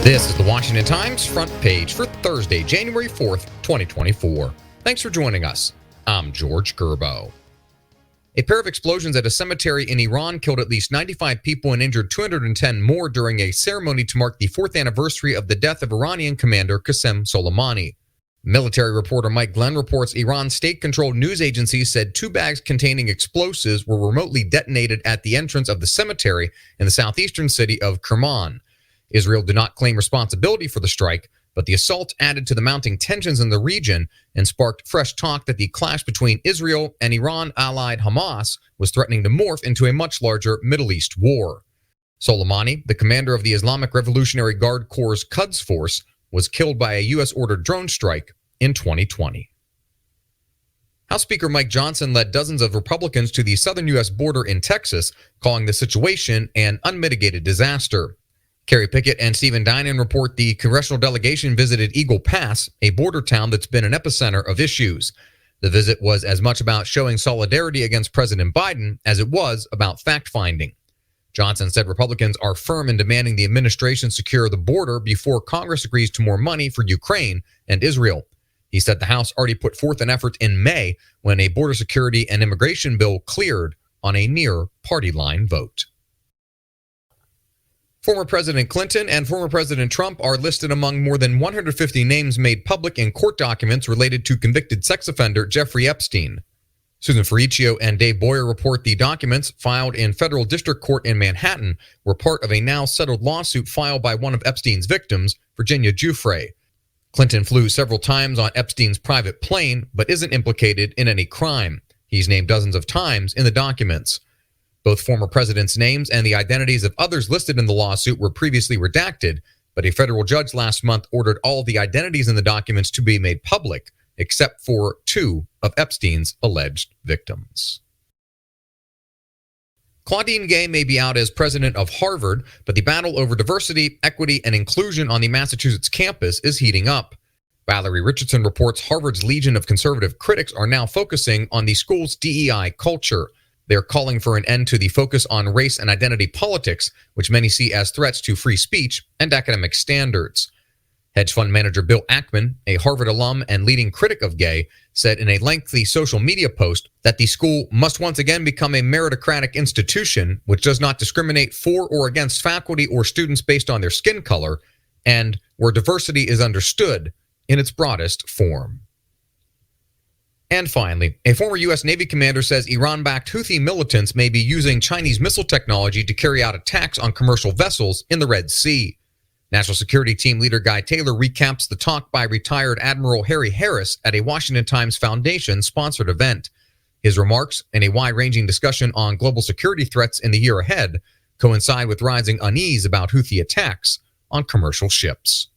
This is the Washington Times front page for Thursday, January 4th, 2024. Thanks for joining us. I'm George Gerbo. A pair of explosions at a cemetery in Iran killed at least 95 people and injured 210 more during a ceremony to mark the 4th anniversary of the death of Iranian commander Qassem Soleimani. Military reporter Mike Glenn reports Iran's state-controlled news agency said 2 bags containing explosives were remotely detonated at the entrance of the cemetery in the southeastern city of Kerman. Israel did not claim responsibility for the strike, but the assault added to the mounting tensions in the region and sparked fresh talk that the clash between Israel and Iran-allied Hamas was threatening to morph into a much larger Middle East war. Soleimani, the commander of the Islamic Revolutionary Guard Corps' Quds Force, was killed by a U.S.-ordered drone strike in 2020. House Speaker Mike Johnson led dozens of Republicans to the southern U.S. border in Texas, calling the situation an unmitigated disaster. Kerry Pickett and Stephen Dinan report the congressional delegation visited Eagle Pass, a border town that's been an epicenter of issues. The visit was as much about showing solidarity against President Biden as it was about fact-finding. Johnson said Republicans are firm in demanding the administration secure the border before Congress agrees to more money for Ukraine and Israel. He said the House already put forth an effort in May when a border security and immigration bill cleared on a near party line vote. Former President Clinton and former President Trump are listed among more than 150 names made public in court documents related to convicted sex offender Jeffrey Epstein. Susan Ferricchio and Dave Boyer report the documents filed in federal district court in Manhattan were part of a now settled lawsuit filed by one of Epstein's victims, Virginia Giuffre. Clinton flew several times on Epstein's private plane, but isn't implicated in any crime. He's named dozens of times in the documents. Both former presidents' names and the identities of others listed in the lawsuit were previously redacted, but a federal judge last month ordered all the identities in the documents to be made public, except for 2 of Epstein's alleged victims. Claudine Gay may be out as president of Harvard, but the battle over diversity, equity, and inclusion on the Massachusetts campus is heating up. Valerie Richardson reports Harvard's legion of conservative critics are now focusing on the school's DEI culture. They're calling for an end to the focus on race and identity politics, which many see as threats to free speech and academic standards. Hedge fund manager Bill Ackman, a Harvard alum and leading critic of Gay, said in a lengthy social media post that the school must once again become a meritocratic institution which does not discriminate for or against faculty or students based on their skin color, and where diversity is understood in its broadest form. And finally, a former U.S. Navy commander says Iran-backed Houthi militants may be using Chinese missile technology to carry out attacks on commercial vessels in the Red Sea. National Security Team leader Guy Taylor recaps the talk by retired Admiral Harry Harris at a Washington Times Foundation-sponsored event. His remarks, and a wide-ranging discussion on global security threats in the year ahead, coincide with rising unease about Houthi attacks on commercial ships.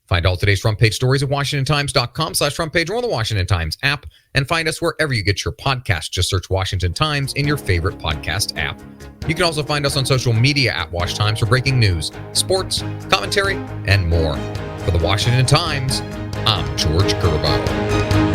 Find all today's front page stories at WashingtonTimes.com/front page or on the Washington Times app, and find us wherever you get your podcasts. Just search Washington Times in your favorite podcast app. You can also find us on social media at Wash Times for breaking news, sports, commentary, and more. For the Washington Times, I'm George Gerbo.